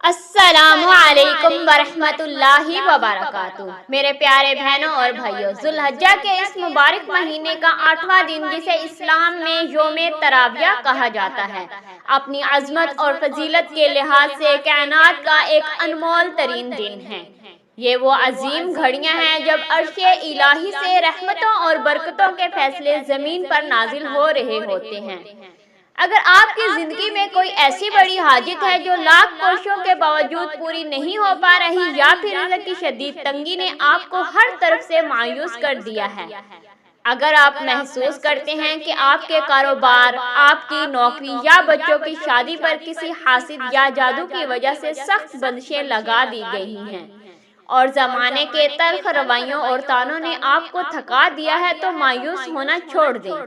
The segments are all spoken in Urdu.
السلام علیکم ورحمۃ اللہ وبرکاتہ۔ میرے پیارے بہنوں اور بھائیوں، ذوالحجہ کے اس مبارک مہینے کا 8واں دن، جسے اسلام میں یوم تراویہ کہا جاتا ہے، اپنی عظمت اور فضیلت کے لحاظ سے کائنات کا ایک انمول ترین دن ہے۔ یہ وہ عظیم گھڑیاں ہیں جب عرش الہی سے رحمتوں اور برکتوں کے فیصلے زمین پر نازل ہو رہے ہوتے ہیں۔ اگر آپ کی زندگی میں کوئی ایسی بڑی حاجت ہے جو لاکھ کوششوں کے باوجود پوری نہیں ہو پا رہی، یا پھر رزق کی شدید تنگی نے آپ کو ہر طرف سے مایوس کر دیا ہے، اگر آپ محسوس کرتے ہیں کہ آپ کے کاروبار، آپ کی نوکری یا بچوں کی شادی پر کسی حاسد یا جادو کی وجہ سے سخت بندشیں لگا دی گئی ہیں، اور زمانے کے تلخ رویوں اور طعنوں نے آپ کو تھکا دیا ہے، تو مایوس ہونا چھوڑ دیں،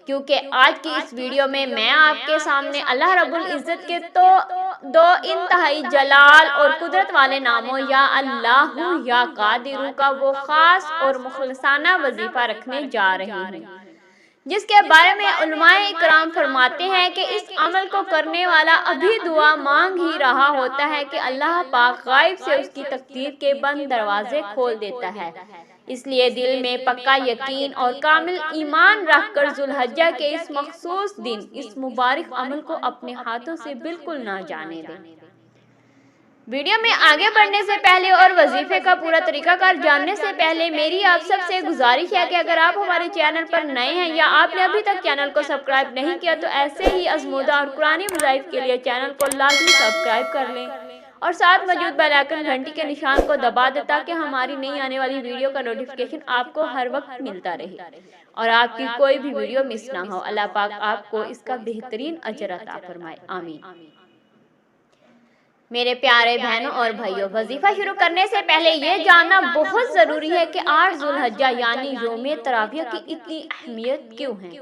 کیونکہ آج کی اس ویڈیو میں آپ کے سامنے اللہ رب العزت کے دو انتہائی جلال اور قدرت والے ناموں یا اللہ یا قادر کا وہ خاص اور مخلصانہ وظیفہ رکھنے جا رہی ہوں، جس کے بارے میں علماء اکرام فرماتے ہیں کہ اس عمل کو کرنے والا ابھی دعا مانگ ہی رہا ہوتا ہے کہ اللہ پاک غائب سے اس کی تقدیر کے بند دروازے کھول دیتا ہے۔ اس لیے دل میں پکا یقین اور کامل ایمان رکھ کر ذوالحجہ کے اس مخصوص دن، اس مبارک عمل کو اپنے ہاتھوں سے بالکل نہ جانے دیں۔ ویڈیو میں آگے بڑھنے سے پہلے اور وظیفے کا پورا طریقہ کار جاننے سے پہلے میری آپ سب سے گزارش ہے کہ اگر آپ ہمارے چینل پر نئے ہیں یا آپ نے ابھی تک چینل کو سبسکرائب نہیں کیا، تو ایسے ہی آزمودہ اور قرآنی وظائف کے لیے چینل کو لازمی سبسکرائب کر لیں اور ساتھ موجود بیل آئیکن گھنٹی کے نشان کو دبا دیں، تاکہ ہماری نئی آنے والی ویڈیو کا نوٹیفیکیشن آپ کو ہر وقت ملتا رہے اور آپ کی کوئی بھی ویڈیو مس نہ ہو۔ اللہ پاک آپ کو اس کا بہترین اجر عطا فرمائے، آمین۔ میرے پیارے بہنوں اور بھائیوں، وظیفہ شروع کرنے سے پہلے یہ جاننا بہت ضروری ہے کہ 8 ذوالحجہ یعنی یوم تراویہ کی اتنی اہمیت کیوں ہے۔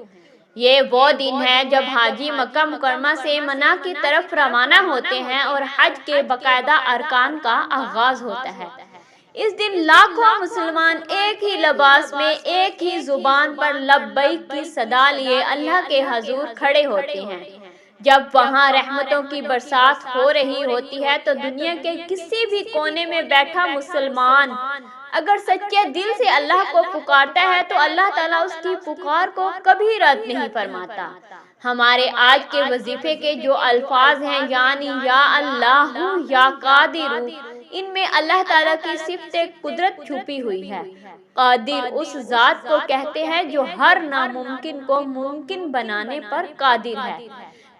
یہ وہ دن ہے جب حاجی مکہ مکرمہ سے منا کی طرف روانہ ہوتے ہیں اور حج کے باقاعدہ ارکان کا آغاز ہوتا ہے۔ اس دن لاکھوں مسلمان ایک ہی لباس میں، ایک ہی زبان پر لبیک کی صدا لیے اللہ کے حضور کھڑے ہوتے ہیں۔ جب وہاں رحمتوں کی برسات ہو رہی ہوتی ہے، تو دنیا کے کسی بھی کونے میں بیٹھا مسلمان اگر سچے دل سے اللہ کو پکارتا ہے، تو اللہ تعالیٰ اس کی پکار کو کبھی رد نہیں فرماتا۔ ہمارے آج کے وظیفے کے جو الفاظ ہیں، یعنی یا اللہ یا قادر، ان میں اللہ تعالیٰ کی صفت قدرت چھپی ہوئی ہے۔ قادر اس ذات کو کہتے ہیں جو ہر ناممکن کو ممکن بنانے پر قادر ہے۔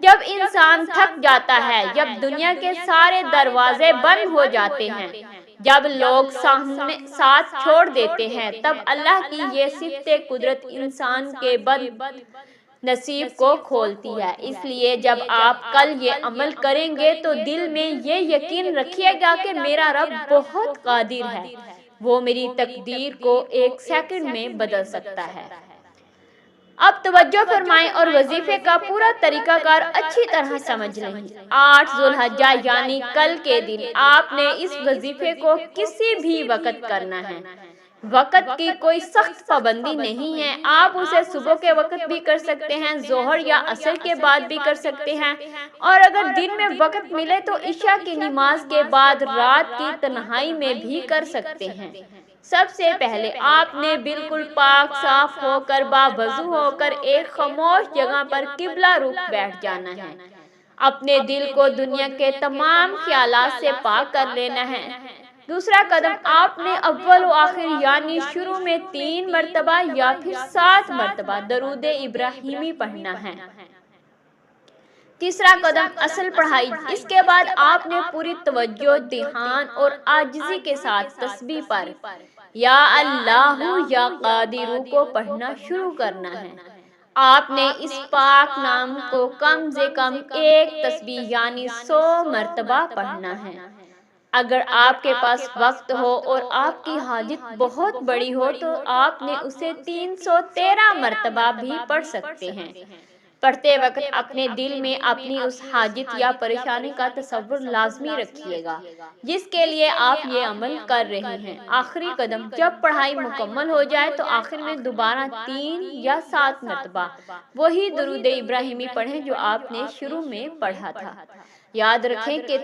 جب انسان تھک جاتا ہے، جب دنیا کے سارے دروازے بند ہو جاتے ہیں، جب لوگ ساتھ چھوڑ دیتے ہیں، تب اللہ کی یہ صفت قدرت انسان کے بد نصیب کو کھولتی ہے۔ اس لیے جب آپ کل یہ عمل کریں گے تو دل میں یہ یقین رکھیے گا کہ میرا رب بہت قادر ہے، وہ میری تقدیر کو ایک سیکنڈ میں بدل سکتا ہے۔ اب توجہ فرمائیں اور وظیفے کا پورا طریقہ کار اچھی طرح سمجھ لیں۔ 8 ذوالحجہ یعنی کل کے دن آپ نے اس وظیفے کو کسی بھی وقت کرنا ہے۔ وقت کی کوئی سخت پابندی نہیں ہے، آپ اسے صبح کے وقت بھی کر سکتے ہیں، ظہر یا عصر کے بعد بھی کر سکتے ہیں، اور اگر دن میں وقت ملے تو عشاء کی نماز کے بعد رات کی تنہائی میں بھی کر سکتے ہیں۔ سب سے پہلے آپ نے بالکل پاک صاف ہو کر، باوضو ہو کر ایک خاموش جگہ پر قبلہ رخ بیٹھ جانا ہے۔ اپنے دل کو دنیا کے تمام خیالات سے پاک کر لینا ہے۔ دوسرا قدم، آپ نے اول و آخر یعنی شروع میں 3 مرتبہ یا پھر 7 مرتبہ درود ابراہیمی پڑھنا ہے۔ تیسرا قدم، اصل پڑھائی۔ اس کے بعد آپ نے پوری توجہ، دھیان اور عاجزی کے ساتھ تسبیح پر یا اللہ یا قادر کو پڑھنا شروع کرنا ہے۔ آپ نے اس پاک نام کو کم سے کم ایک تسبیح یعنی 100 مرتبہ پڑھنا ہے۔ اگر آپ کے پاس وقت ہو اور آپ کی حاجت بہت بڑی ہو تو آپ نے اسے 313 مرتبہ بھی پڑھ سکتے ہیں۔ پڑھتے وقت اپنے دل میں اپنی اس حاجت یا پریشانی کا تصور لازمی رکھیے گا جس کے لیے آپ یہ عمل کر رہے ہیں۔ آخری قدم، جب پڑھائی مکمل ہو جائے تو آخر میں دوبارہ 3 یا 7 مرتبہ وہی درود ابراہیمی پڑھیں جو آپ نے شروع میں پڑھا تھا۔ یاد رکھیں کہ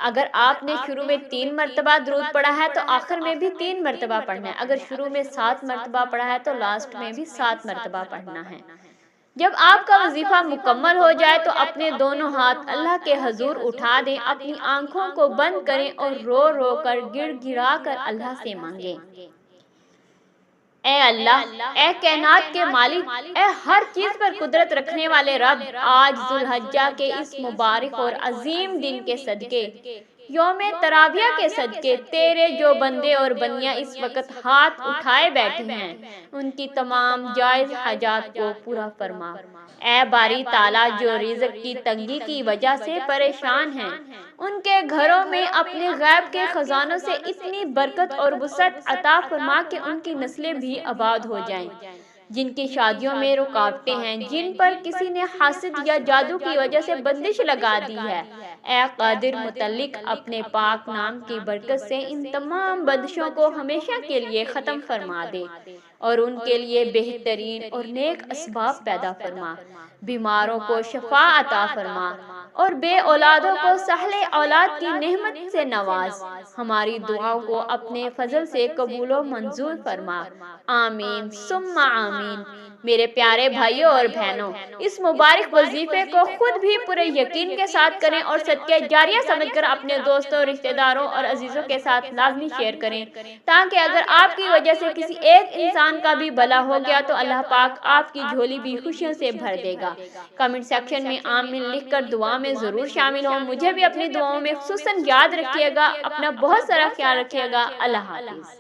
اگر آپ نے شروع میں 3 مرتبہ درود پڑھا ہے تو آخر میں بھی 3 مرتبہ پڑھنا ہے، اگر شروع میں 7 مرتبہ پڑھا ہے تو لاسٹ میں بھی 7 مرتبہ پڑھنا ہے۔ جب آپ کا وظیفہ مکمل ہو جائے تو اپنے دونوں ہاتھ اللہ کے حضور اٹھا دیں، اپنی آنکھوں کو بند کریں اور رو رو کر گڑ گڑا کر اللہ سے مانگیں، اے اللہ، اے کائنات کے مالک، اے ہر چیز پر قدرت رکھنے والے رب، آج ذو الحجہ کے اس مبارک اور عظیم دن کے صدقے، یوم تراویہ کے صدقے، تیرے جو بندے اور بندیاں اس وقت ہاتھ اٹھائے بیٹھے ہیں ان کی تمام جائز حاجات کو پورا فرما۔ اے باری تعالیٰ، جو رزق کی تنگی کی وجہ سے پریشان ہیں ان کے گھروں میں اپنے غیب کے خزانوں سے اتنی برکت اور وسعت عطا فرما کہ ان کی نسلیں بھی آباد ہو جائیں۔ جن کی شادیوں میں رکاوٹیں ہیں، جن پر کسی نے حسد یا جادو کی وجہ سے بندش لگا دی ہے، اے قادر متعلق اپنے پاک نام کی برکت سے ان تمام بندشوں کو ہمیشہ کے لیے ختم فرما دے اور ان کے لیے بہترین اور نیک اسباب پیدا فرما، بیماروں کو شفا عطا فرما اور بے اولادوں کو صالح اولاد کی نعمت سے نواز، ہماری دعاؤں کو اپنے فضل سے قبول و منظور فرما، آمین ثم آمین۔ میرے پیارے بھائیوں اور بہنوں، اس مبارک وظیفے کو خود بھی پورے یقین کے ساتھ کریں اور صدقہ جاریہ سمجھ کر اپنے دوستوں، رشتہ داروں اور عزیزوں کے ساتھ لازمی شیئر کریں، تاکہ اگر آپ کی وجہ سے کسی ایک انسان کا بھی بھلا ہو گیا تو اللہ پاک آپ کی جھولی بھی خوشیوں سے بھر دے گا۔ کمنٹ سیکشن میں آمین لکھ کر دعا میں ضرور شامل ہوں۔ مجھے بھی اپنی دعاؤں میں خصوصاً یاد رکھیے گا۔ اپنا بہت سارا خیال رکھیے گا۔ اللہ حافظ۔